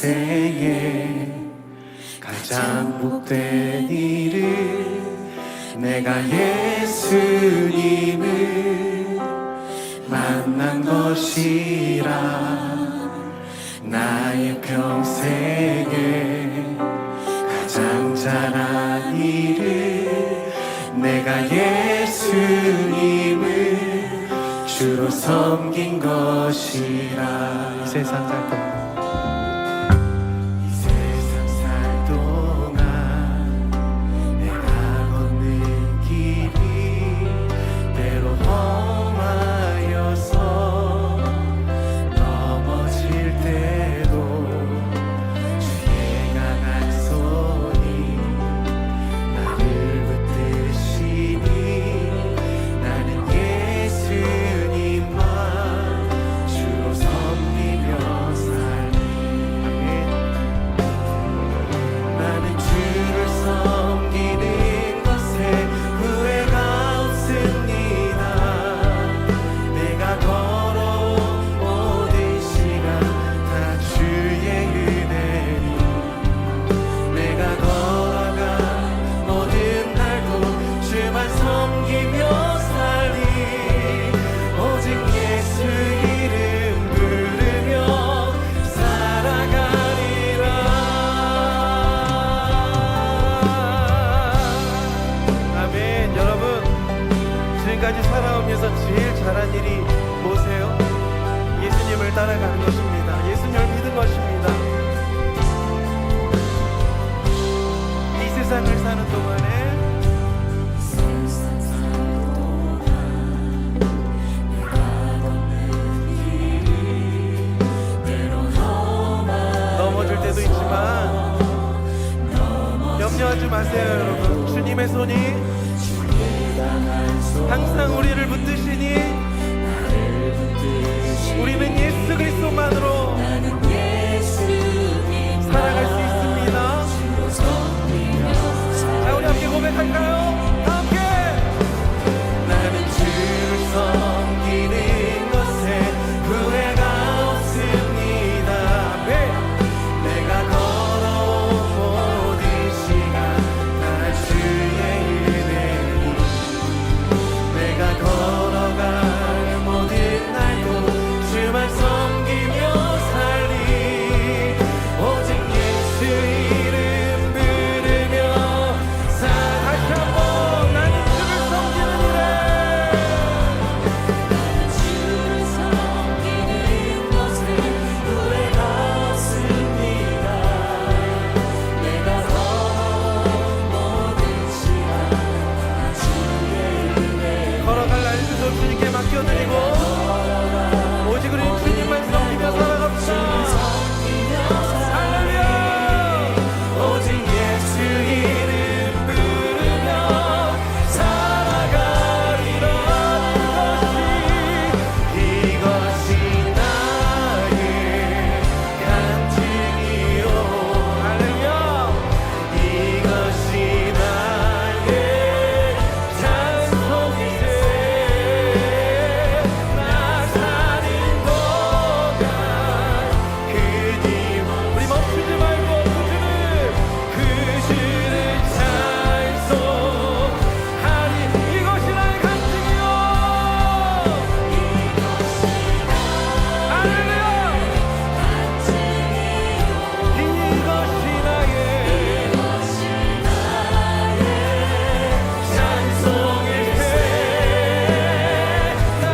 평생에 가장 복된 일을 내가 예수님을 만난 것이라. 나의 평생에 가장 잘한 일을 내가 예수님을 주로 섬긴 것이라. 이 세상 살 동안 내가 걷는 길이 때로 험하여서 넘어질 때도 주의 강한 손이 나를 붙드시니 나는 예수님만 주로 섬기며 살리. 아멘. 나는 주를 섬기는 것에 후회가 없습니다. 내가 걸어온 모든 시간 다 주의 은혜니 내가 걸어간 모든 날도 주만 섬기며 살리. 오직 예수 이름 부르며 살아가리라. 아멘. 여러분, 지금까지 살아오면서 제일 잘한 일이 뭐세요? 예수님을 따라가는 것입니다. 예수님을 믿은 것입니다. 이 세상을 사는 동안에 넘어질 때도 있지만 염려하지 마세요. 여러분, 주님의 손이 항상 우리를 붙드시니 우리는 예수 그리스도만으로 살아갈 수 있습니다. 자, 우리 함께 고백할까요? 다 함께. 나는 주를 섬기는 것에 후회가 없습니다. 네. 내가 걸어온 모든 시간 다 주의 은혜니 내가 걸어갈 모든 날도 주만 섬기며 살리. 오직 예수 이름 부르며 다시 한번 나는 주를 섬기는 일에 주를 섬기는 것에 후회가 없습니다. 내가 걸어온 모든 시간 다 주의 은혜 걸어갈 날들도 주님께 맡겨드리고 오직 우리 주님만 섬기며 살아갑시다. 할렐루야. 오직 예수 이름 부르며 살아가리라. 이것이 나의 간증이요. 할렐루야. 이것이 나의 찬송이세. 나 사는 동안 우리 멈추지 말고 그 주를 찬송하리. 이것이 나의 간증이요. 할렐루야. 이것이 나의 찬송일세. 나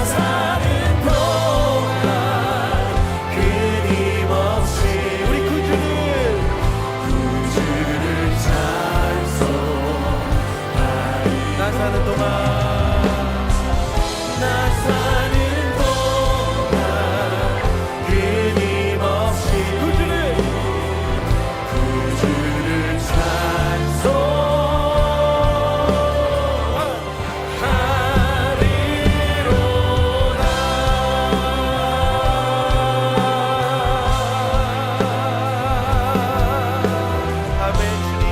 사는 동안 끊임없이 우리 그 주를 찬송하리. 나 사는 동안 끊임없이 그 주를 찬송하리로다. 아멘. 주님,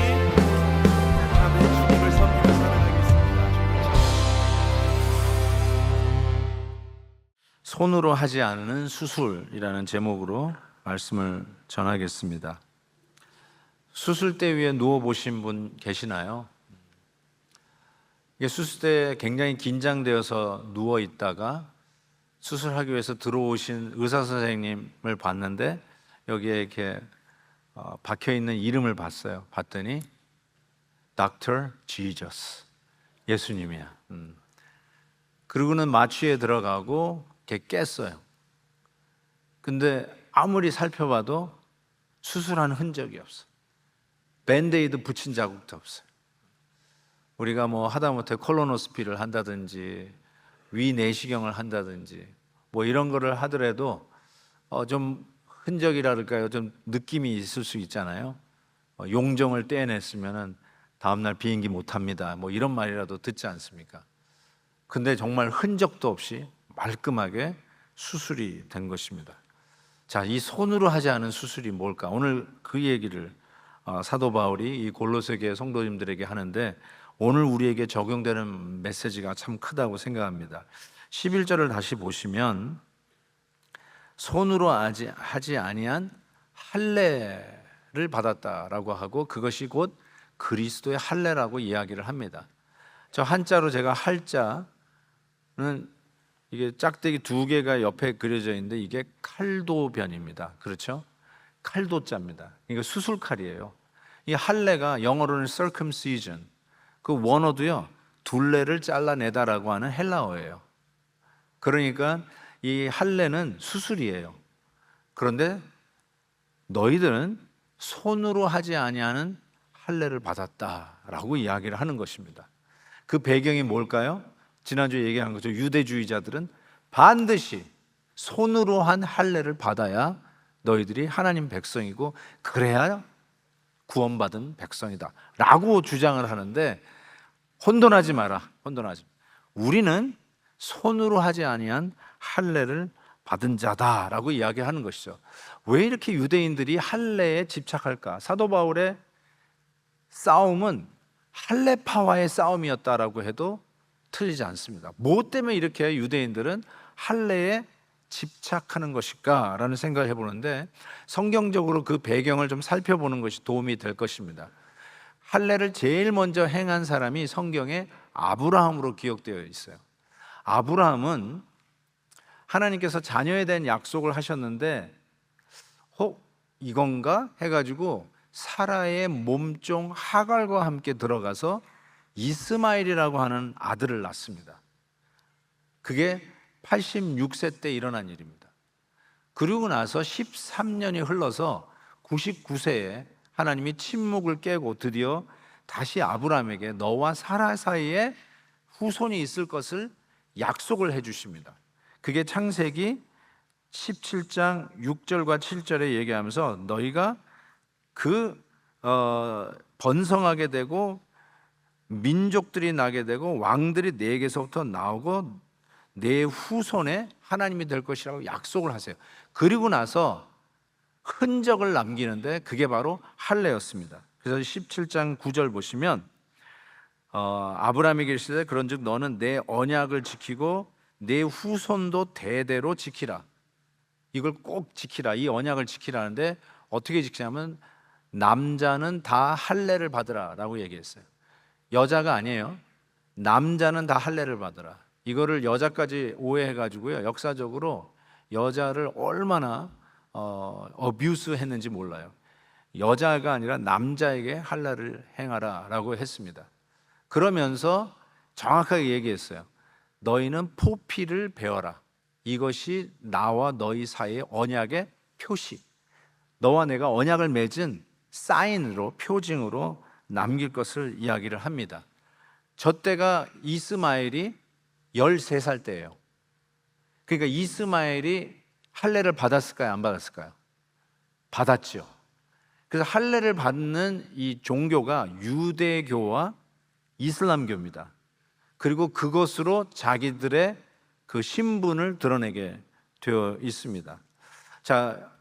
아멘. 주님을 섬기며 살아가겠습니다. 손으로 하지 않는 수술이라는 제목으로 말씀을 전하겠습니다. 수술대 위에 누워 보신 분 계시나요? 이게 수술대에 굉장히 긴장되어서 누워 있다가 수술하기 위해서 들어오신 의사 선생님을 봤는데 여기에 이렇게 박혀 있는 이름을 봤어요. 봤더니 Dr. Jesus, 예수님이야. 그리고는 마취에 들어가고 이렇게 깼어요. 근데 아무리 살펴봐도 수술한 흔적이 없어. 밴드에이드 붙인 자국도 없어요. 우리가 뭐 하다못해 콜로노스피를 한다든지 위 내시경을 한다든지 뭐 이런 거를 하더라도 좀 흔적이랄까요, 좀 느낌이 있을 수 있잖아요. 용종을 떼어냈으면은 다음날 비행기 못 합니다, 뭐 이런 말이라도 듣지 않습니까? 근데 정말 흔적도 없이 말끔하게 수술이 된 것입니다. 자, 이 손으로 하지 않은 수술이 뭘까? 오늘 그 얘기를 사도 바울이 이 골로새교회 성도님들에게 하는데 오늘 우리에게 적용되는 메시지가 참 크다고 생각합니다. 11절을 다시 보시면 손으로 하지 아니한 할례를 받았다라고 하고 그것이 곧 그리스도의 할례라고 이야기를 합니다. 저 한자로 제가 할자는 이게 짝대기 두 개가 옆에 그려져 있는데 이게 칼도변입니다. 그렇죠? 칼도자입니다. 이거 수술칼이에요. 이 할례가 영어로는 circumcision, 그 원어도요 둘레를 잘라내다라고 하는 헬라어예요. 그러니까 이 할례는 수술이에요. 그런데 너희들은 손으로 하지 아니하는 할례를 받았다라고 이야기를 하는 것입니다. 그 배경이 뭘까요? 지난주에 얘기한 거죠. 유대주의자들은 반드시 손으로 한 할례를 받아야 너희들이 하나님 백성이고 그래야 구원받은 백성이다 라고 주장을 하는데 혼돈하지 마라. 혼돈하지 마라. 우리는 손으로 하지 아니한 할례를 받은 자다라고 이야기하는 것이죠. 왜 이렇게 유대인들이 할례에 집착할까? 사도 바울의 싸움은 할례파와의 싸움이었다라고 해도 틀리지 않습니다. 뭐 때문에 이렇게 유대인들은 할례에 집착하는 것일까? 라는 생각을 해보는데 성경적으로 그 배경을 좀 살펴보는 것이 도움이 될 것입니다. 할례를 제일 먼저 행한 사람이 성경에 아브라함으로 기억되어 있어요. 아브라함은 하나님께서 자녀에 대한 약속을 하셨는데 이건가? 해가지고 사라의 몸종 하갈과 함께 들어가서 이스마엘이라고 하는 아들을 낳습니다. 그게 86세 때 일어난 일입니다. 그리고 나서 13년이 흘러서 99세에 하나님이 침묵을 깨고 드디어 다시 아브라함에게 너와 사라 사이에 후손이 있을 것을 약속을 해 주십니다. 그게 창세기 17장 6절과 7절에 얘기하면서 너희가 번성하게 되고 민족들이 나게 되고 왕들이 네게서부터 나오고 내 후손에 하나님이 될 것이라고 약속을 하세요. 그리고 나서 흔적을 남기는데 그게 바로 할례였습니다. 그래서 17장 9절 보시면 아브라함에게 이르시되 그런즉 너는 내 언약을 지키고 내 후손도 대대로 지키라. 이걸 꼭 지키라. 이 언약을 지키라는데 어떻게 지키냐면 남자는 다 할례를 받으라 라고 얘기했어요. 여자가 아니에요. 남자는 다 할례를 받으라. 이거를 여자까지 오해해가지고요 역사적으로 여자를 얼마나 어뷰스 했는지 몰라요. 여자가 아니라 남자에게 할례를 행하라 라고 했습니다. 그러면서 정확하게 얘기했어요. 너희는 포피를 베어라. 이것이 나와 너희 사이의 언약의 표시, 너와 내가 언약을 맺은 사인으로, 표징으로 남길 것을 이야기를 합니다. 저 때가 이스마엘이 13살 때예요. 그러니까 이스마엘이 할례를 받았을까요? 안 받았을까요? 받았죠. 그래서 할례를 받는 이 종교가 유대교와 이슬람교입니다. 그리고 그것으로 자기들의 그 신분을 드러내게 되어 있습니다. 자,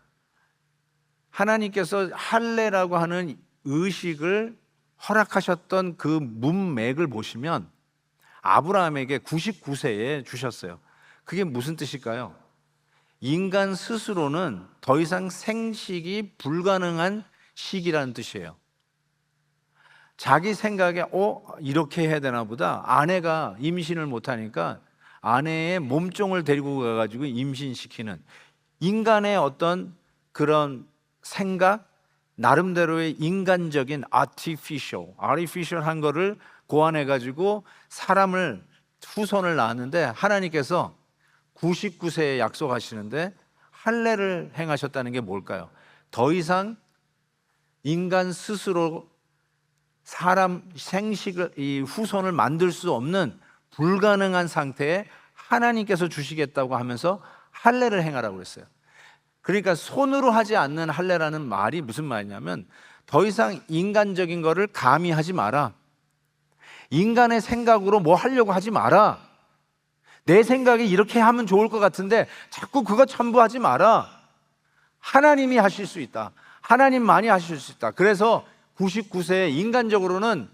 하나님께서 할례라고 하는 의식을 허락하셨던 그 문맥을 보시면 아브라함에게 99세에 주셨어요. 그게 무슨 뜻일까요? 인간 스스로는 더 이상 생식이 불가능한 시기라는 뜻이에요. 자기 생각에 이렇게 해야 되나 보다. 아내가 임신을 못하니까 아내의 몸종을 데리고 가가지고 임신시키는 인간의 어떤 그런 생각, 나름대로의 인간적인 artificial한 거를 고안해가지고 사람을 후손을 낳았는데, 하나님께서 99세에 약속하시는데 할례를 행하셨다는 게 뭘까요? 더 이상 인간 스스로 사람 생식을, 이 후손을 만들 수 없는 불가능한 상태에 하나님께서 주시겠다고 하면서 할례를 행하라고 그랬어요. 그러니까 손으로 하지 않는 할례라는 말이 무슨 말이냐면, 더 이상 인간적인 거를 감히 하지 마라. 인간의 생각으로 뭐 하려고 하지 마라. 내 생각에 이렇게 하면 좋을 것 같은데 자꾸 그거 첨부하지 마라. 하나님이 하실 수 있다. 하나님만이 하실 수 있다. 그래서 99세에 인간적으로는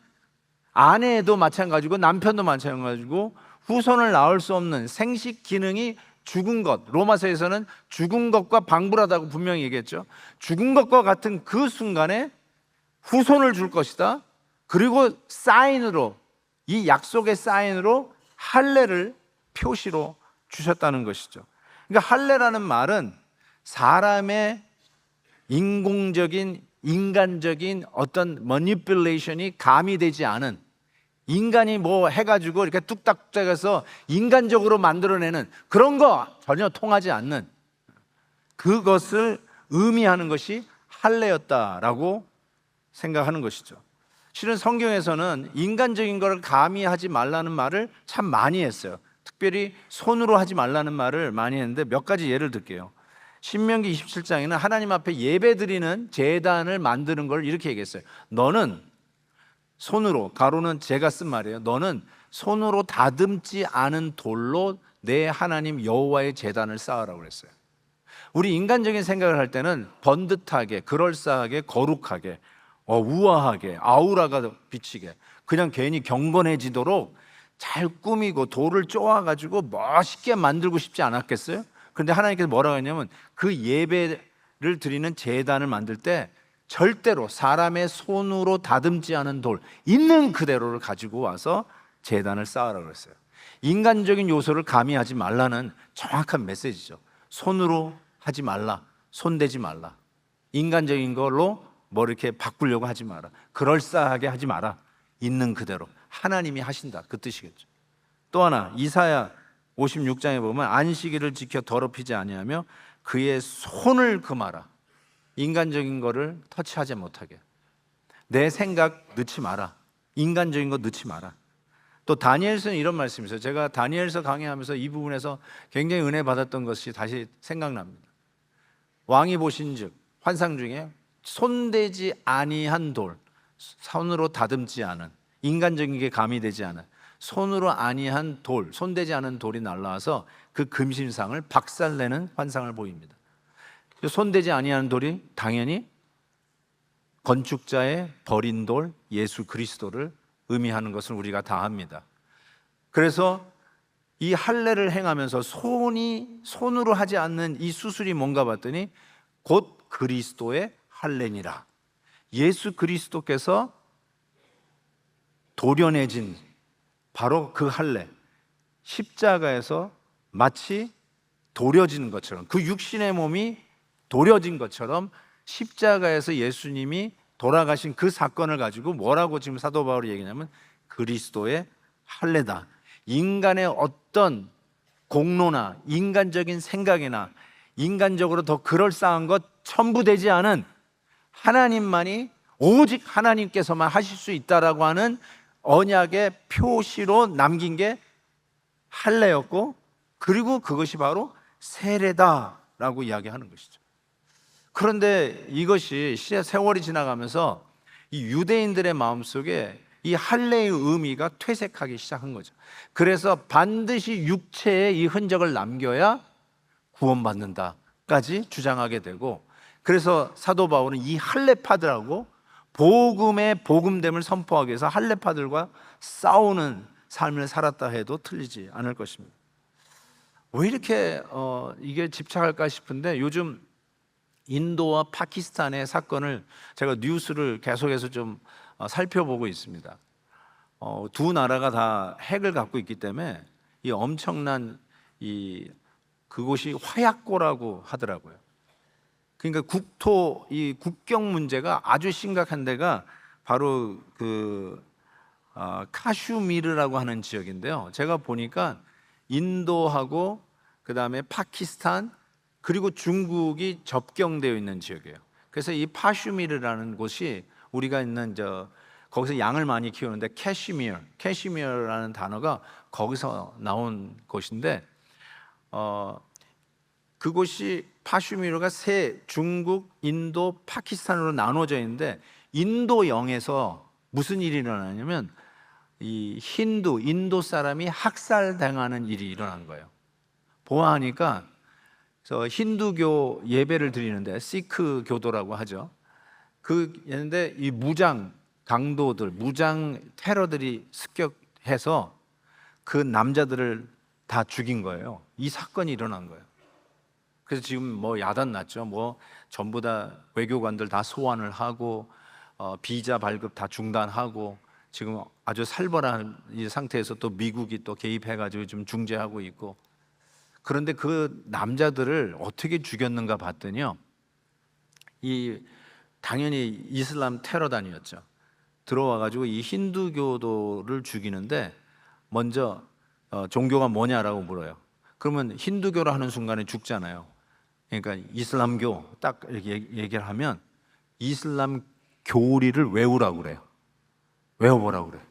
아내도 마찬가지고 남편도 마찬가지고 후손을 낳을 수 없는 생식 기능이 죽은 것, 로마서에서는 죽은 것과 방불하다고 분명히 얘기했죠. 죽은 것과 같은 그 순간에 후손을 줄 것이다. 그리고 사인으로, 이 약속의 사인으로 할례를 표시로 주셨다는 것이죠. 그러니까 할례라는 말은 사람의 인공적인, 인간적인 어떤 머니플레이션이 가미되지 않은, 인간이 뭐 해가지고 이렇게 뚝딱뚝딱해서 인간적으로 만들어내는 그런 거 전혀 통하지 않는 그것을 의미하는 것이 할례였다라고 생각하는 것이죠. 실은 성경에서는 인간적인 걸 감히 하지 말라는 말을 참 많이 했어요. 특별히 손으로 하지 말라는 말을 많이 했는데 몇 가지 예를 들게요. 신명기 27장에는 하나님 앞에 예배드리는 제단을 만드는 걸 이렇게 얘기했어요. 너는 손으로, 가로는 제가 쓴 말이에요. 너는 손으로 다듬지 않은 돌로 내 하나님 여호와의 제단을 쌓으라고 그랬어요. 우리 인간적인 생각을 할 때는 번듯하게, 그럴싸하게, 거룩하게, 우아하게, 아우라가 비치게, 그냥 괜히 경건해지도록 잘 꾸미고 돌을 쪼아가지고 멋있게 만들고 싶지 않았겠어요? 그런데 하나님께서 뭐라고 했냐면, 그 예배를 드리는 제단을 만들 때 절대로 사람의 손으로 다듬지 않은 돌, 있는 그대로를 가지고 와서 제단을 쌓으라고 그랬어요. 인간적인 요소를 가미하지 말라는 정확한 메시지죠. 손으로 하지 말라, 손대지 말라, 인간적인 걸로 뭐 이렇게 바꾸려고 하지 마라, 그럴싸하게 하지 마라, 있는 그대로 하나님이 하신다, 그 뜻이겠죠. 또 하나, 이사야 56장에 보면 안식일을 지켜 더럽히지 아니하며 그의 손을 금하라. 인간적인 거를 터치하지 못하게, 내 생각 넣지 마라, 인간적인 거 넣지 마라. 또 다니엘서는 이런 말씀이 있어요. 제가 다니엘서 강의하면서 이 부분에서 굉장히 은혜 받았던 것이 다시 생각납니다. 왕이 보신즉, 환상 중에 손대지 아니한 돌, 손으로 다듬지 않은, 인간적인 게 가미되지 않은 손으로 아니한 돌, 손대지 않은 돌이 날라와서 그 금신상을 박살내는 환상을 보입니다. 손대지 아니하는 돌이 당연히 건축자의 버린 돌, 예수 그리스도를 의미하는 것을 우리가 다 합니다. 그래서 이 할례를 행하면서 손으로 하지 않는 이 수술이 뭔가 봤더니 곧 그리스도의 할례니라. 예수 그리스도께서 도려내진 바로 그 할례, 십자가에서 마치 도려지는 것처럼, 그 육신의 몸이 도려진 것처럼 십자가에서 예수님이 돌아가신 그 사건을 가지고 뭐라고 지금 사도 바울이 얘기냐면 그리스도의 할례다. 인간의 어떤 공로나 인간적인 생각이나 인간적으로 더 그럴싸한 것 첨부되지 않은, 하나님만이, 오직 하나님께서만 하실 수 있다라고 하는 언약의 표시로 남긴 게 할례였고, 그리고 그것이 바로 세례다라고 이야기하는 것이죠. 그런데 이것이 세월이 지나가면서 이 유대인들의 마음속에 이 할례의 의미가 퇴색하기 시작한 거죠. 그래서 반드시 육체에 이 흔적을 남겨야 구원받는다까지 주장하게 되고, 그래서 사도 바울은 이 할례파들하고 복음의 복음됨을 선포하기 위해서 할례파들과 싸우는 삶을 살았다 해도 틀리지 않을 것입니다. 왜 이렇게 이게 집착할까 싶은데 요즘 인도와 파키스탄의 사건을 제가 뉴스를 계속해서 좀 살펴보고 있습니다. 두 나라가 다 핵을 갖고 있기 때문에 이 엄청난 그곳이 화약고라고 하더라고요. 그러니까 이 국경 문제가 아주 심각한 데가 바로 카슈미르라고 하는 지역인데요. 제가 보니까 인도하고 그 다음에 파키스탄 그리고 중국이 접경되어 있는 지역이에요. 그래서 이 파슈미르라는 곳이 우리가 있는 거기서 양을 많이 키우는데 캐시미어라는 단어가 거기서 나온 곳인데 그곳이 파슈미르가 중국, 인도, 파키스탄으로 나눠져 있는데 인도영에서 무슨 일이 일어나냐면 이 인도 사람이 학살당하는 일이 일어난 거예요. 보아하니까 힌두교 예배를 드리는데 시크 교도라고 하죠. 그런데 이 무장 강도들, 무장 테러들이 습격해서 그 남자들을 다 죽인 거예요. 이 사건이 일어난 거예요. 그래서 지금 뭐 야단 났죠. 뭐 전부 다 외교관들 다 소환을 하고 비자 발급 다 중단하고 지금 아주 살벌한 이 상태에서 또 미국이 또 개입해가지고 좀 중재하고 있고. 그런데 그 남자들을 어떻게 죽였는가 봤더니요, 당연히 이슬람 테러단이었죠. 들어와가지고 이 힌두교도를 죽이는데 먼저 종교가 뭐냐라고 물어요. 그러면 힌두교로 하는 순간에 죽잖아요. 그러니까 이슬람교 딱 이렇게 얘기를 하면 이슬람 교리를 외우라고 그래요. 외워보라고 그래요.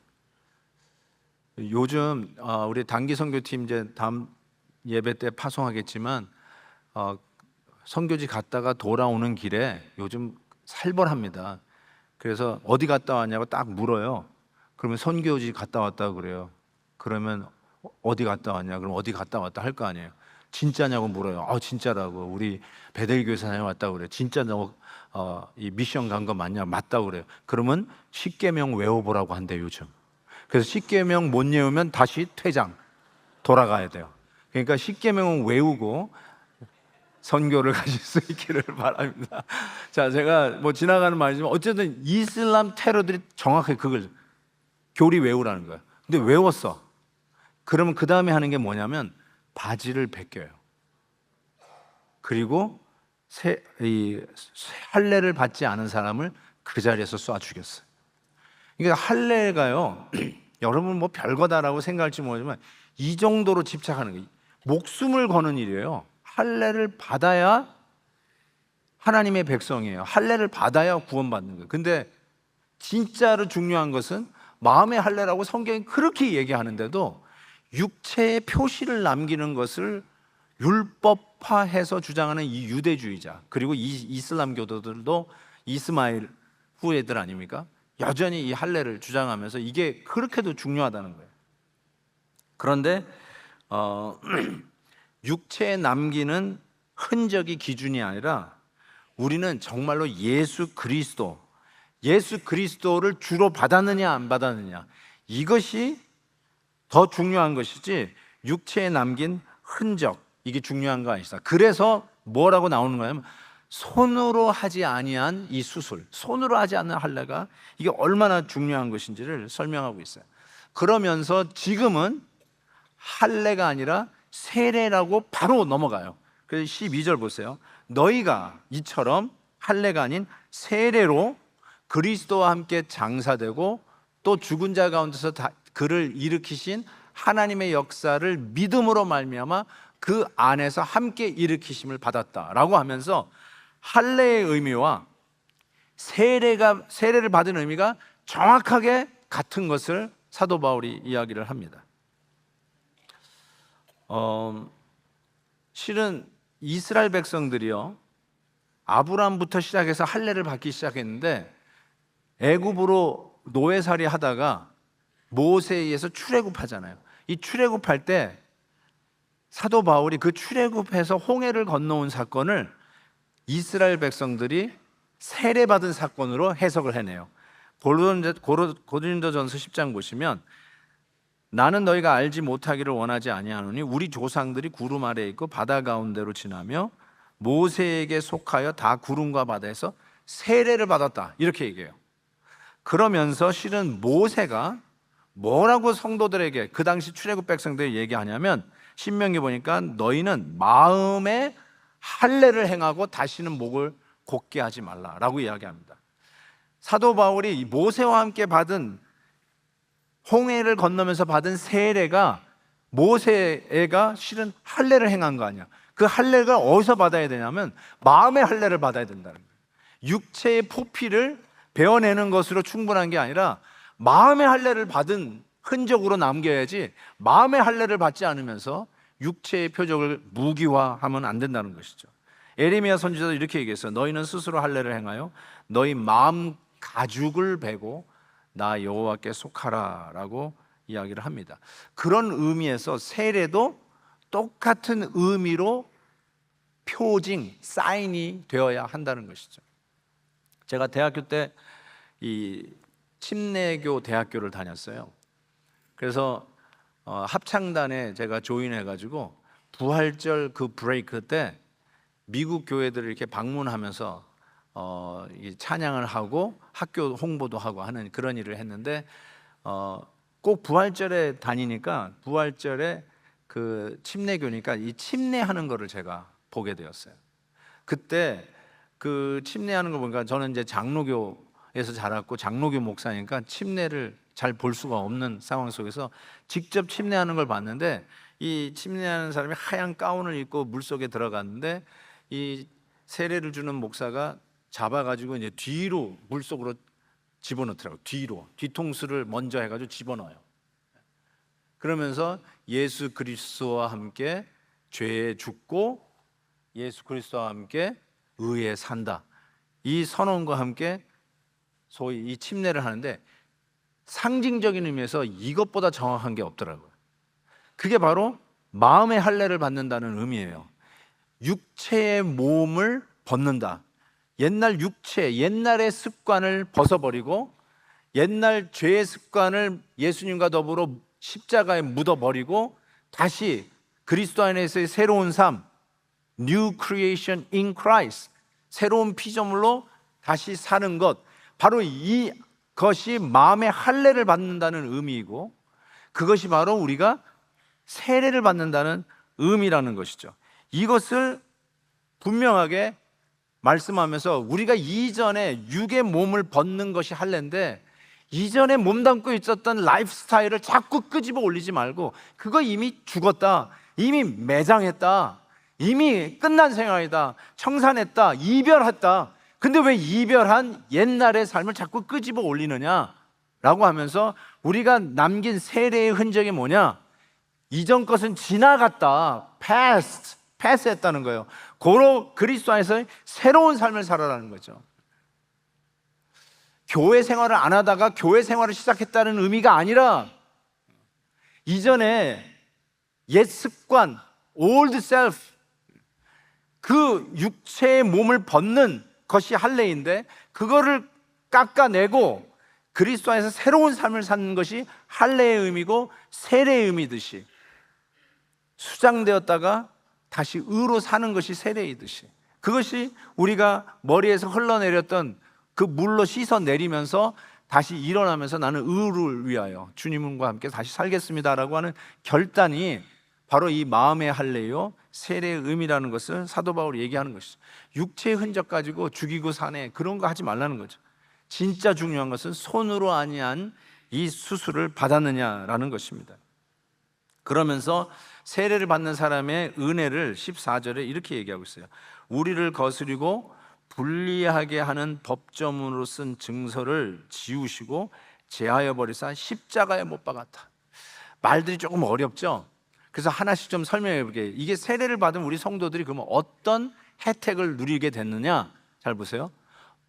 요즘 우리 단기 선교팀 이제 다음 예배 때 파송하겠지만 선교지 갔다가 돌아오는 길에 요즘 살벌합니다. 그래서 어디 갔다 왔냐고 딱 물어요. 그러면 선교지 갔다 왔다고 그래요. 그러면 어디 갔다 왔냐? 그럼 어디 갔다 왔다 할 거 아니에요. 진짜냐고 물어요. 진짜라고. 우리 베델교에서 다녀왔다고 그래요. 진짜 너 이 미션 간 거 맞냐? 맞다고 그래요. 그러면 십계명 외워보라고 한대 요즘. 그래서 십계명 못 외우면 다시 퇴장 돌아가야 돼요. 그러니까 십계명은 외우고 선교를 가실 수 있기를 바랍니다. 자, 제가 뭐 지나가는 말이지만 어쨌든 이슬람 테러들이 정확하게 그걸 교리 외우라는 거예요. 근데 외웠어. 그러면 그 다음에 하는 게 뭐냐면 바지를 벗겨요. 그리고 할례를 받지 않은 사람을 그 자리에서 쏴 죽였어요. 그러니까 할례가요, 여러분 뭐 별거다라고 생각할지 모르지만 이 정도로 집착하는 거예요. 목숨을 거는 일이에요. 할례를 받아야 하나님의 백성이에요. 할례를 받아야 구원받는 거예요. 근데 진짜로 중요한 것은 마음의 할례라고 성경이 그렇게 얘기하는데도 육체의 표시를 남기는 것을 율법화해서 주장하는 이 유대주의자, 그리고 이 이슬람 교도들도 이스마엘 후예들 아닙니까? 여전히 이 할례를 주장하면서 이게 그렇게도 중요하다는 거예요. 그런데 육체에 남기는 흔적이 기준이 아니라 우리는 정말로 예수 그리스도를 주로 받았느냐 안 받았느냐, 이것이 더 중요한 것이지 육체에 남긴 흔적, 이게 중요한 거 아니죠. 그래서 뭐라고 나오는 거냐면 손으로 하지 아니한 이 수술, 손으로 하지 않는 할례가 이게 얼마나 중요한 것인지를 설명하고 있어요. 그러면서 지금은 할례가 아니라 세례라고 바로 넘어가요. 그래서 12절 보세요. 너희가 이처럼 할례가 아닌 세례로 그리스도와 함께 장사되고 또 죽은 자 가운데서 그를 일으키신 하나님의 역사를 믿음으로 말미암아 그 안에서 함께 일으키심을 받았다라고 하면서 할례의 의미와 세례를 받은 의미가 정확하게 같은 것을 사도 바울이 이야기를 합니다. 실은 이스라엘 백성들이요, 아브라함부터 시작해서 할례를 받기 시작했는데 애굽으로 노예살이 하다가 모세에 의해서 출애굽하잖아요. 이 출애굽할 때 사도 바울이 그 출애굽해서 홍해를 건너온 사건을 이스라엘 백성들이 세례받은 사건으로 해석을 해내요. 고린도전서 10장 보시면 나는 너희가 알지 못하기를 원하지 아니하노니 우리 조상들이 구름 아래에 있고 바다 가운데로 지나며 모세에게 속하여 다 구름과 바다에서 세례를 받았다, 이렇게 얘기해요. 그러면서 실은 모세가 뭐라고 성도들에게, 그 당시 출애굽 백성들에게 얘기하냐면, 신명기 보니까 너희는 마음에 할례를 행하고 다시는 목을 곧게 하지 말라라고 이야기합니다. 사도 바울이 모세와 함께 받은, 홍해를 건너면서 받은 세례가, 모세가 실은 할례를 행한 거 아니야. 그 할례가 어디서 받아야 되냐면 마음의 할례를 받아야 된다는 거예요. 육체의 포피를 베어내는 것으로 충분한 게 아니라 마음의 할례를 받은 흔적으로 남겨야지, 마음의 할례를 받지 않으면서 육체의 표적을 무기화하면 안 된다는 것이죠. 에레미야 선지자도 이렇게 얘기했어요. 너희는 스스로 할례를 행하여 너희 마음 가죽을 베고 나 여호와께 속하라 라고 이야기를 합니다. 그런 의미에서 세례도 똑같은 의미로 표징, 사인이 되어야 한다는 것이죠. 제가 대학교 때 이 침례교 대학교를 다녔어요. 그래서 합창단에 제가 조인해가지고 부활절 그 브레이크 때 미국 교회들을 이렇게 방문하면서 이 찬양을 하고 학교 홍보도 하고 하는 그런 일을 했는데, 꼭 부활절에 다니니까, 부활절에 그 침례교니까 이 침례하는 거를 제가 보게 되었어요. 그때 그 침례하는 거 보니까, 저는 이제 장로교에서 자랐고 장로교 목사니까 침례를 잘 볼 수가 없는 상황 속에서 직접 침례하는 걸 봤는데, 이 침례하는 사람이 하얀 가운을 입고 물속에 들어갔는데, 이 세례를 주는 목사가 잡아가지고 이제 뒤로 물속으로 집어넣더라고요. 뒤통수를 먼저 해가지고 집어넣어요. 그러면서 예수 그리스도와 함께 죄에 죽고 예수 그리스도와 함께 의에 산다, 이 선언과 함께 소위 이 침례를 하는데, 상징적인 의미에서 이것보다 정확한 게 없더라고요. 그게 바로 마음의 할례를 받는다는 의미예요. 육체의 몸을 벗는다. 옛날 육체, 옛날의 습관을 벗어버리고 옛날 죄의 습관을 예수님과 더불어 십자가에 묻어버리고 다시 그리스도 안에서의 새로운 삶, New creation in Christ, 새로운 피조물로 다시 사는 것, 바로 이것이 마음의 할례를 받는다는 의미이고, 그것이 바로 우리가 세례를 받는다는 의미라는 것이죠. 이것을 분명하게 말씀하면서, 우리가 이전에 육의 몸을 벗는 것이 할례인데, 이전에 몸담고 있었던 라이프 스타일을 자꾸 끄집어 올리지 말고, 그거 이미 죽었다, 이미 매장했다, 이미 끝난 생활이다, 청산했다, 이별했다. 근데 왜 이별한 옛날의 삶을 자꾸 끄집어 올리느냐 라고 하면서, 우리가 남긴 세례의 흔적이 뭐냐? 이전 것은 지나갔다, 패스했다는 거예요. 고로 그리스도 안에서 새로운 삶을 살아라는 거죠. 교회 생활을 안 하다가 교회 생활을 시작했다는 의미가 아니라, 이전에 옛 습관, old self, 그 육체의 몸을 벗는 것이 할례인데, 그거를 깎아내고 그리스도 안에서 새로운 삶을 사는 것이 할례의 의미고, 세례의 의미듯이 수장되었다가 다시 의로 사는 것이 세례이듯이, 그것이 우리가 머리에서 흘러내렸던 그 물로 씻어내리면서 다시 일어나면서 나는 의를 위하여 주님과 함께 다시 살겠습니다라고 하는 결단이 바로 이 마음의 할례요, 세례의 의미라는 것을 사도 바울이 얘기하는 것이죠. 육체의 흔적 가지고 죽이고 사네, 그런 거 하지 말라는 거죠. 진짜 중요한 것은 손으로 아니한 이 수술을 받았느냐라는 것입니다. 그러면서 세례를 받는 사람의 은혜를 14절에 이렇게 얘기하고 있어요. 우리를 거스리고 불리하게 하는 법조문으로 쓴 증서를 지우시고 제하여 버리사 십자가에 못 박았다. 말들이 조금 어렵죠? 그래서 하나씩 좀 설명해 볼게요. 이게 세례를 받은 우리 성도들이 그러면 어떤 혜택을 누리게 됐느냐? 잘 보세요.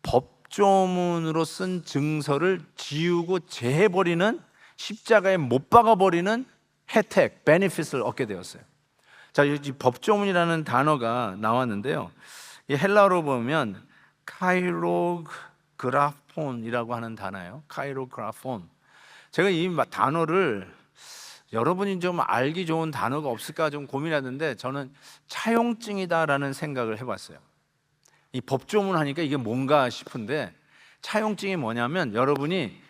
법조문으로 쓴 증서를 지우고 제해버리는, 십자가에 못 박아버리는 혜택, 베네핏을 얻게 되었어요. 자, 이 법조문이라는 단어가 나왔는데요, 이 헬라어로 보면 카이로그라폰이라고 하는 단어예요. 카이로그라폰. 제가 이 단어를 여러분이 좀 알기 좋은 단어가 없을까 좀 고민하는데 저는 차용증이다라는 생각을 해봤어요. 이 법조문 하니까 이게 뭔가 싶은데 차용증이 뭐냐면 여러분이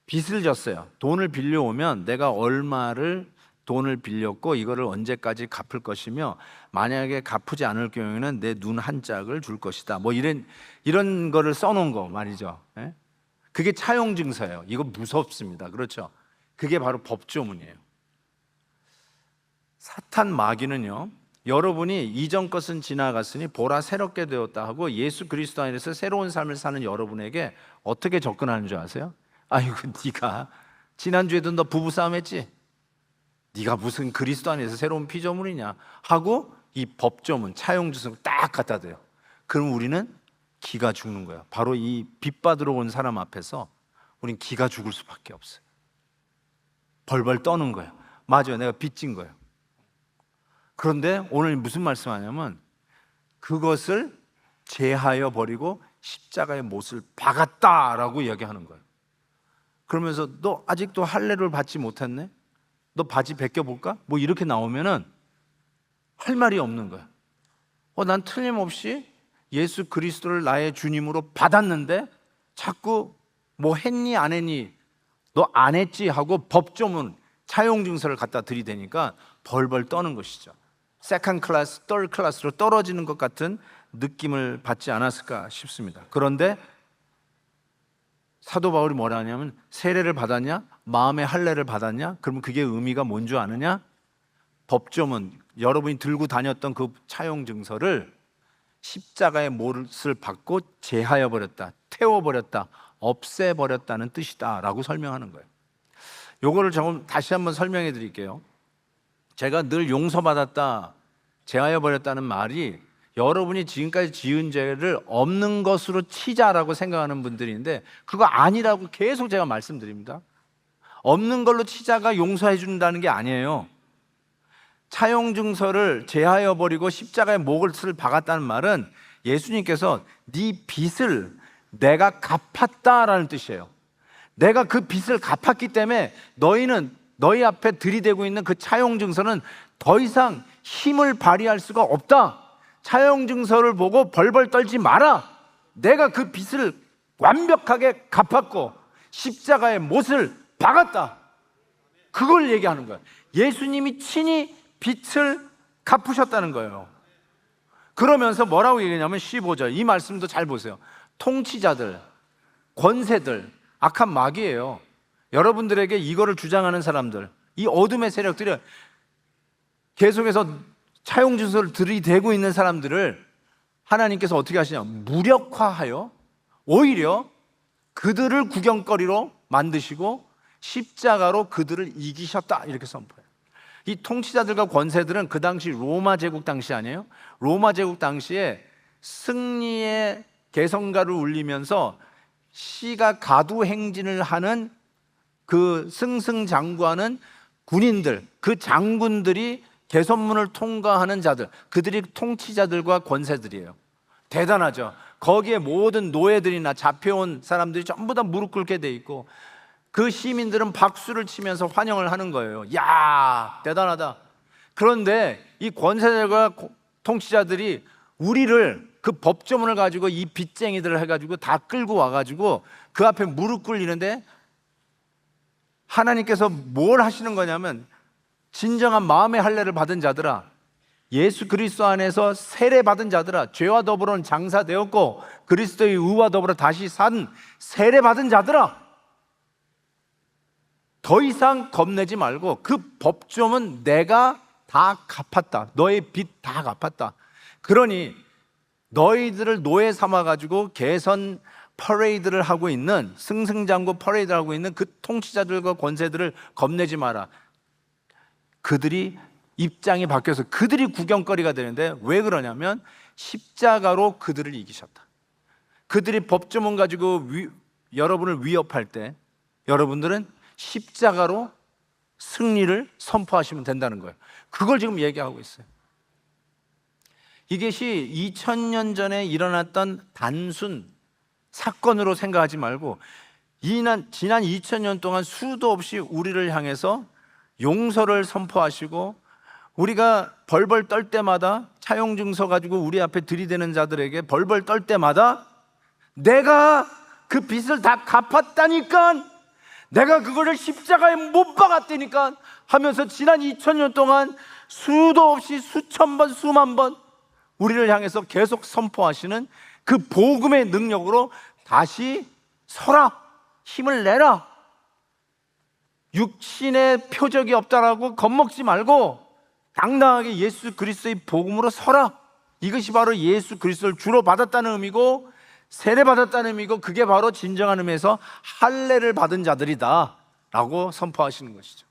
빚을 졌어요. 돈을 빌려오면 내가 얼마를 돈을 빌렸고 이거를 언제까지 갚을 것이며 만약에 갚지 않을 경우에는 내 눈 한 짝을 줄 것이다. 뭐 이런 거를 써놓은 거 말이죠. 예? 그게 차용증서예요. 이거 무섭습니다. 그렇죠? 그게 바로 법조문이에요. 사탄 마귀는요, 여러분이 이전 것은 지나갔으니 보라 새롭게 되었다 하고 예수 그리스도 안에서 새로운 삶을 사는 여러분에게 어떻게 접근하는 줄 아세요? 아이고 네가 지난주에도 너 부부싸움 했지? 네가 무슨 그리스도 안에서 새로운 피조물이냐 하고 이 법조문 차용증서를 딱 갖다 대요. 그럼 우리는 기가 죽는 거야. 바로 이 빚 받으러 온 사람 앞에서 우린 기가 죽을 수밖에 없어요. 벌벌 떠는 거야. 맞아요, 내가 빚진 거예요. 그런데 오늘 무슨 말씀하냐면 그것을 제하여 버리고 십자가의 못을 박았다라고 이야기하는 거예요. 그러면서 너 아직도 할례를 받지 못했네? 너 바지 벗겨볼까? 뭐 이렇게 나오면은 할 말이 없는 거야. 난 틀림없이 예수 그리스도를 나의 주님으로 받았는데 자꾸 뭐 했니 안 했니? 너 안 했지 하고 법조문 차용증서를 갖다 들이대니까 벌벌 떠는 것이죠. 세컨드 클래스, third 클래스로 떨어지는 것 같은 느낌을 받지 않았을까 싶습니다. 그런데 사도 바울이 뭐라 하냐면 세례를 받았냐? 마음의 할례를 받았냐? 그러면 그게 의미가 뭔 줄 아느냐? 법조문, 여러분이 들고 다녔던 그 차용증서를 십자가의 못을 받고 제하여 버렸다, 태워버렸다, 없애버렸다는 뜻이다 라고 설명하는 거예요. 요거를 조금 다시 한번 설명해 드릴게요. 제가 늘 용서받았다, 제하여 버렸다는 말이 여러분이 지금까지 지은 죄를 없는 것으로 치자라고 생각하는 분들인데 그거 아니라고 계속 제가 말씀드립니다. 없는 걸로 치자가 용서해 준다는 게 아니에요. 차용증서를 제하여 버리고 십자가에 못을 박았다는 말은 예수님께서 네 빚을 내가 갚았다라는 뜻이에요. 내가 그 빚을 갚았기 때문에 너희는 너희 앞에 들이대고 있는 그 차용증서는 더 이상 힘을 발휘할 수가 없다. 차용증서를 보고 벌벌 떨지 마라. 내가 그 빚을 완벽하게 갚았고 십자가의 못을 박았다. 그걸 얘기하는 거예요. 예수님이 친히 빚을 갚으셨다는 거예요. 그러면서 뭐라고 얘기하냐면 15절 이 말씀도 잘 보세요. 통치자들, 권세들, 악한 마귀예요. 여러분들에게 이거를 주장하는 사람들, 이 어둠의 세력들이 계속해서 차용증서를 들이대고 있는 사람들을 하나님께서 어떻게 하시냐? 무력화하여 오히려 그들을 구경거리로 만드시고 십자가로 그들을 이기셨다 이렇게 선포해요. 이 통치자들과 권세들은 그 당시 로마 제국 당시 아니에요? 로마 제국 당시에 승리의 개성가를 울리면서 시가 가두행진을 하는 그 승승장구하는 군인들, 그 장군들이 개선문을 통과하는 자들, 그들이 통치자들과 권세들이에요. 대단하죠. 거기에 모든 노예들이나 잡혀온 사람들이 전부 다 무릎 꿇게 돼 있고 그 시민들은 박수를 치면서 환영을 하는 거예요. 야, 대단하다. 그런데 이 권세들과 통치자들이 우리를 그 법조문을 가지고 이 빚쟁이들을 해가지고 다 끌고 와가지고 그 앞에 무릎 꿇리는데 하나님께서 뭘 하시는 거냐면 진정한 마음의 할례를 받은 자들아, 예수 그리스도 안에서 세례 받은 자들아, 죄와 더불어는 장사되었고 그리스도의 의와 더불어 다시 산 세례 받은 자들아, 더 이상 겁내지 말고 그 법조문 내가 다 갚았다. 너의 빚 다 갚았다. 그러니 너희들을 노예 삼아가지고 개선 퍼레이드를 하고 있는 승승장구 퍼레이드를 하고 있는 그 통치자들과 권세들을 겁내지 마라. 그들이 입장이 바뀌어서 그들이 구경거리가 되는데 왜 그러냐면 십자가로 그들을 이기셨다. 그들이 법조문 가지고 여러분을 위협할 때 여러분들은 십자가로 승리를 선포하시면 된다는 거예요. 그걸 지금 얘기하고 있어요. 이것이 2000년 전에 일어났던 단순 사건으로 생각하지 말고 지난 2000년 동안 수도 없이 우리를 향해서 용서를 선포하시고 우리가 벌벌 떨 때마다 차용 증서 가지고 우리 앞에 들이대는 자들에게 벌벌 떨 때마다 내가 그 빚을 다 갚았다니까, 내가 그거를 십자가에 못 박았다니까 하면서 지난 2000년 동안 수도 없이 수천 번 수만 번 우리를 향해서 계속 선포하시는 그 복음의 능력으로 다시 서라, 힘을 내라. 육신의 표적이 없다라고 겁먹지 말고 당당하게 예수 그리스도의 복음으로 서라. 이것이 바로 예수 그리스도를 주로 받았다는 의미고 세례받았다는 의미고, 그게 바로 진정한 의미에서 할례를 받은 자들이다 라고 선포하시는 것이죠.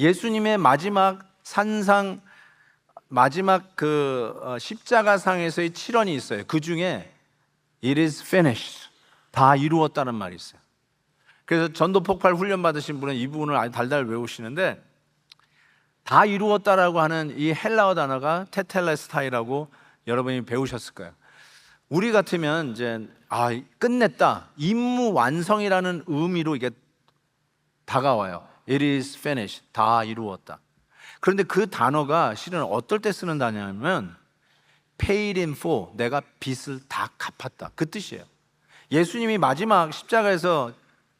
예수님의 마지막 산상, 마지막 십자가상에서의 칠언이 있어요. 그 중에 It is finished, 다 이루었다는 말이 있어요. 그래서 전도 폭발 훈련 받으신 분은 이 부분을 아주 달달 외우시는데, 다 이루었다라고 하는 이 헬라어 단어가 테텔레스타이라고 여러분이 배우셨을 거예요. 우리 같으면 이제 끝냈다, 임무 완성이라는 의미로 이게 다가와요. It is finished, 다 이루었다. 그런데 그 단어가 실은 어떨 때 쓰는 단어냐면 paid in full, 내가 빚을 다 갚았다, 그 뜻이에요. 예수님이 마지막 십자가에서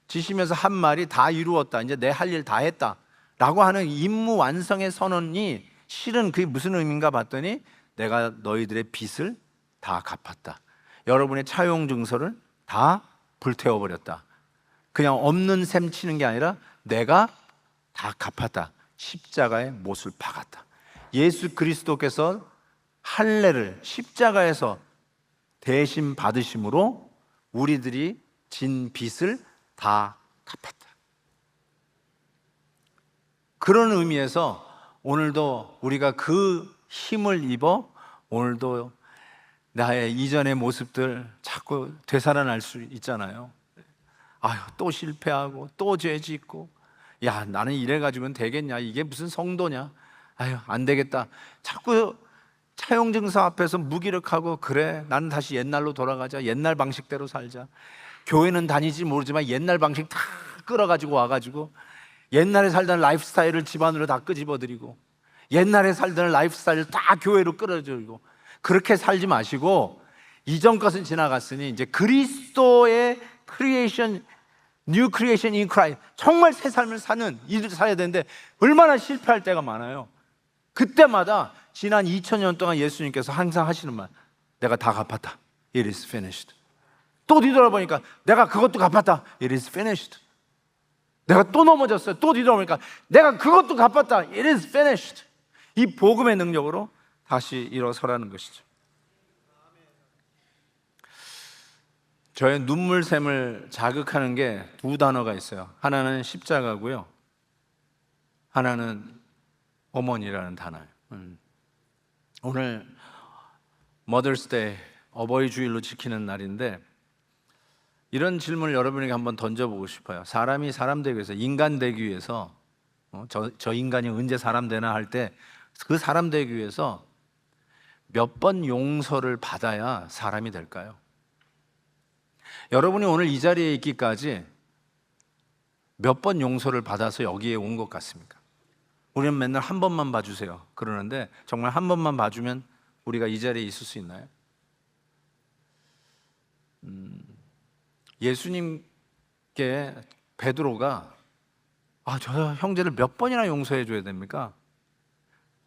지시면서 한 말이 다 이루었다, 이제 내 할 일 다 했다 라고 하는 임무 완성의 선언이 실은 그게 무슨 의미인가 봤더니 내가 너희들의 빚을 다 갚았다, 여러분의 차용 증서를 다 불태워버렸다, 그냥 없는 셈 치는 게 아니라 내가 다 갚았다, 십자가에 못을 박았다. 예수 그리스도께서 할례를 십자가에서 대신 받으심으로 우리들이 진 빚을 다 갚았다. 그런 의미에서 오늘도 우리가 그 힘을 입어 오늘도 나의 이전의 모습들 자꾸 되살아날 수 있잖아요. 아유, 또 실패하고 또 죄 짓고, 야, 나는 이래가지고는 되겠냐, 이게 무슨 성도냐, 아유, 안 되겠다, 자꾸 차용증서 앞에서 무기력하고, 그래, 나는 다시 옛날로 돌아가자, 옛날 방식대로 살자. 교회는 다니지 모르지만 옛날 방식 다 끌어가지고 와가지고 옛날에 살던 라이프스타일을 집안으로 다 끄집어들이고 옛날에 살던 라이프스타일을 다 교회로 끌어들이고, 그렇게 살지 마시고 이전 것은 지나갔으니 이제 그리스도의 크리에이션, 뉴 크리에이션 인 크라이스트, 정말 새 삶을 사는 일을 살아야 되는데 얼마나 실패할 때가 많아요. 그때마다 지난 2000년 동안 예수님께서 항상 하시는 말, 내가 다 갚았다, It is finished. 또 뒤돌아보니까 내가 그것도 갚았다, It is finished. 내가 또 넘어졌어요, 또 뒤돌아보니까 내가 그것도 갚았다, It is finished. 이 복음의 능력으로 다시 일어서라는 것이죠. 저의 눈물샘을 자극하는 게 두 단어가 있어요. 하나는 십자가고요, 하나는 어머니라는 단어예요. 오늘 머더스데이, 어버이 주일로 지키는 날인데 이런 질문을 여러분에게 한번 던져보고 싶어요. 사람이 사람 되기 위해서, 인간 되기 위해서, 저 인간이 언제 사람 되나 할 때 그 사람 되기 위해서 몇 번 용서를 받아야 사람이 될까요? 여러분이 오늘 이 자리에 있기까지 몇 번 용서를 받아서 여기에 온 것 같습니까? 우리는 맨날 한 번만 봐주세요 그러는데 정말 한 번만 봐주면 우리가 이 자리에 있을 수 있나요? 예수님께 베드로가 저 형제를 몇 번이나 용서해 줘야 됩니까?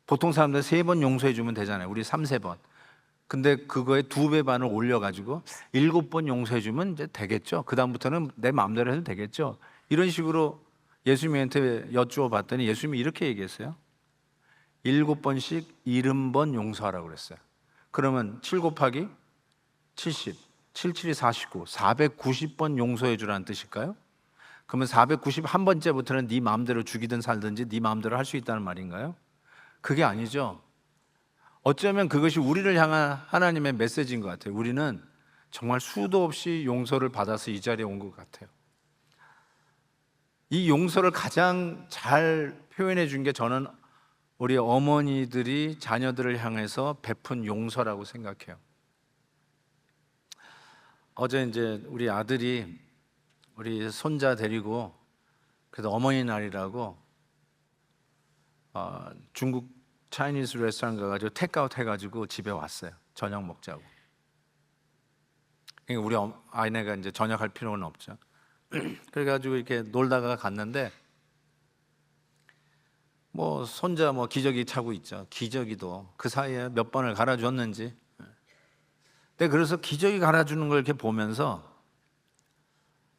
보통 사람들 3번 용서해 주면 되잖아요. 우리 3-4번. 근데 그거에 2배 반을 올려가지고 7번 용서해 주면 이제 되겠죠. 그 다음부터는 내 마음대로 해도 되겠죠. 이런 식으로 예수님한테 여쭈어 봤더니 예수님이 이렇게 얘기했어요. 7번씩 70번 용서하라고 그랬어요. 그러면 7 곱하기 70, 77이 49, 490번 용서해 주라는 뜻일까요? 그러면 491번째부터는 네 마음대로 죽이든 살든지 네 마음대로 할 수 있다는 말인가요? 그게 아니죠. 어쩌면 그것이 우리를 향한 하나님의 메시지인 것 같아요. 우리는 정말 수도 없이 용서를 받아서 이 자리에 온 것 같아요. 이 용서를 가장 잘 표현해 준 게 저는 우리 어머니들이 자녀들을 향해서 베푼 용서라고 생각해요. 어제 이제 우리 아들이 우리 손자 데리고 그래서 어머니날이라고 중국 차이니즈 레스토랑 가가지고 테이크아웃 해가지고 집에 왔어요. 저녁 먹자고. 그러니까 우리 아이네가 이제 저녁할 필요는 없죠. 그래가지고 이렇게 놀다가 갔는데 뭐 손자 뭐 기저귀 차고 있죠. 기저귀도 그 사이에 몇 번을 갈아줬는지. 근데 그래서 기저귀 갈아주는 걸 이렇게 보면서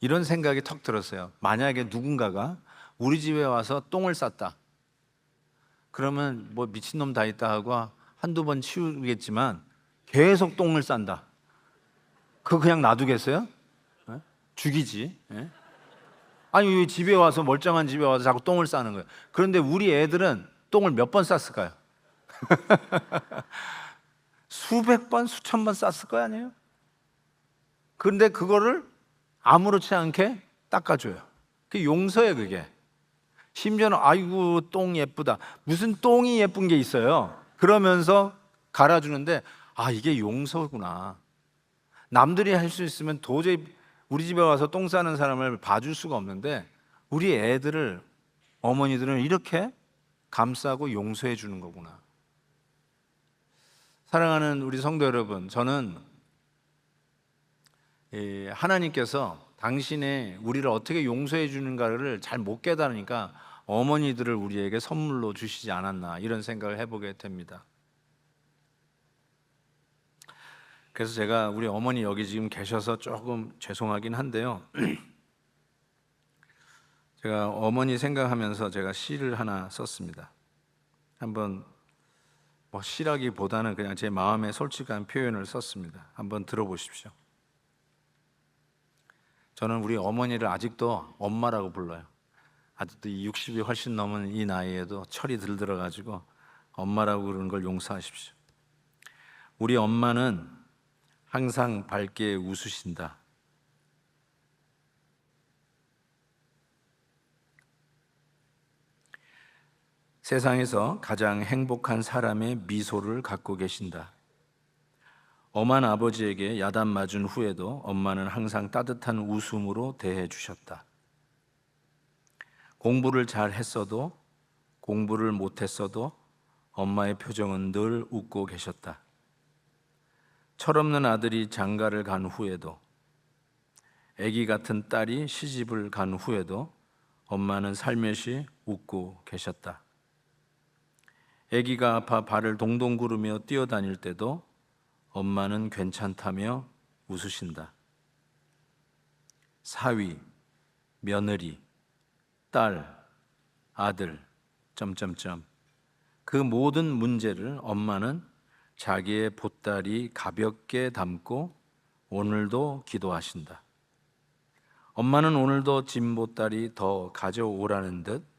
이런 생각이 턱 들었어요. 만약에 누군가가 우리 집에 와서 똥을 쌌다. 그러면 뭐 미친놈 다 있다 하고 한두 번 치우겠지만 계속 똥을 싼다. 그거 그냥 놔두겠어요? 예? 죽이지. 예? 아니 왜 집에 와서 멀쩡한 집에 와서 자꾸 똥을 싸는 거예요. 그런데 우리 애들은 똥을 몇 번 쌌을까요? 수백 번, 수천 번 쌌을 거 아니에요? 그런데 그거를 아무렇지 않게 닦아줘요. 그게 용서예요, 그게. 심지어는 아이고 똥 예쁘다. 무슨 똥이 예쁜 게 있어요. 그러면서 갈아주는데 이게 용서구나. 남들이 할 수 있으면 도저히 우리 집에 와서 똥 싸는 사람을 봐줄 수가 없는데 우리 애들을 어머니들은 이렇게 감싸고 용서해 주는 거구나. 사랑하는 우리 성도 여러분, 저는 하나님께서 당신의 우리를 어떻게 용서해 주는가를 잘 못 깨달으니까 어머니들을 우리에게 선물로 주시지 않았나 이런 생각을 해보게 됩니다. 그래서 제가 우리 어머니 여기 지금 계셔서 조금 죄송하긴 한데요. 제가 어머니 생각하면서 제가 시를 하나 썼습니다. 한번 뭐 시라기보다는 그냥 제 마음의 솔직한 표현을 썼습니다. 한번 들어보십시오. 저는 우리 어머니를 아직도 엄마라고 불러요. 아직도 60이 훨씬 넘은 이 나이에도 철이 들들어가지고 엄마라고 그러는 걸 용서하십시오. 우리 엄마는 항상 밝게 웃으신다. 세상에서 가장 행복한 사람의 미소를 갖고 계신다. 엄한 아버지에게 야단 맞은 후에도 엄마는 항상 따뜻한 웃음으로 대해 주셨다. 공부를 잘 했어도 공부를 못했어도 엄마의 표정은 늘 웃고 계셨다. 철없는 아들이 장가를 간 후에도 아기 같은 딸이 시집을 간 후에도 엄마는 살며시 웃고 계셨다. 아기가 아파 발을 동동 구르며 뛰어다닐 때도 엄마는 괜찮다며 웃으신다. 사위, 며느리, 딸, 아들, 그 모든 문제를 엄마는 자기의 보따리 가볍게 담고 오늘도 기도하신다. 엄마는 오늘도 짐 보따리 더 가져오라는 듯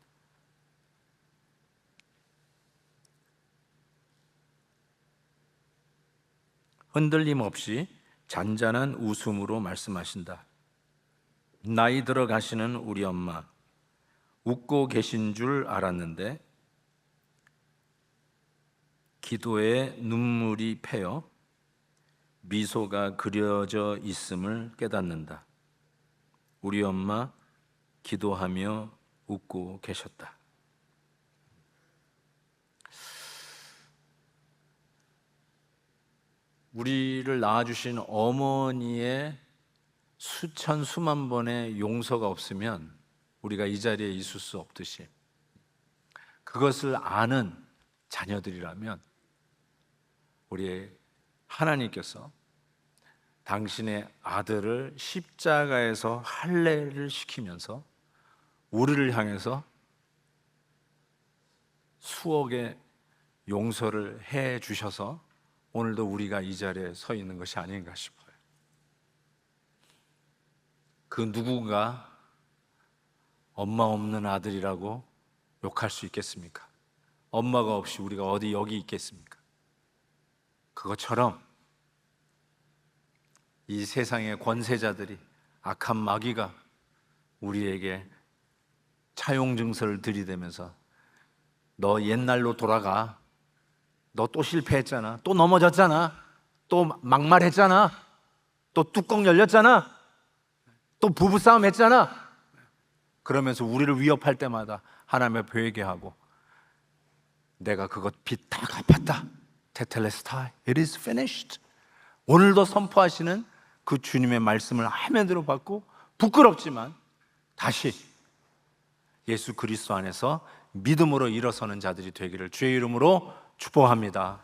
흔들림 없이 잔잔한 웃음으로 말씀하신다. 나이 들어 가시는 우리 엄마, 웃고 계신 줄 알았는데 기도에 눈물이 패여 미소가 그려져 있음을 깨닫는다. 우리 엄마 기도하며 웃고 계셨다. 우리를 낳아주신 어머니의 수천 수만 번의 용서가 없으면 우리가 이 자리에 있을 수 없듯이 그것을 아는 자녀들이라면 우리 하나님께서 당신의 아들을 십자가에서 할례를 시키면서 우리를 향해서 수억의 용서를 해 주셔서 오늘도 우리가 이 자리에 서 있는 것이 아닌가 싶어요. 그 누군가 엄마 없는 아들이라고 욕할 수 있겠습니까? 엄마가 없이 우리가 어디 여기 있겠습니까? 그것처럼 이 세상의 권세자들이 악한 마귀가 우리에게 차용 증서를 들이대면서 너 옛날로 돌아가. 너 또 실패했잖아. 또 넘어졌잖아. 또 막말했잖아. 또 뚜껑 열렸잖아. 또 부부싸움 했잖아. 그러면서 우리를 위협할 때마다 하나님 앞에 회개하고 내가 그것 빚 다 갚았다. 테텔레스타이, it is finished. 오늘도 선포하시는 그 주님의 말씀을 하면대로 받고 부끄럽지만 다시 예수 그리스도 안에서 믿음으로 일어서는 자들이 되기를 주의 이름으로 축복합니다.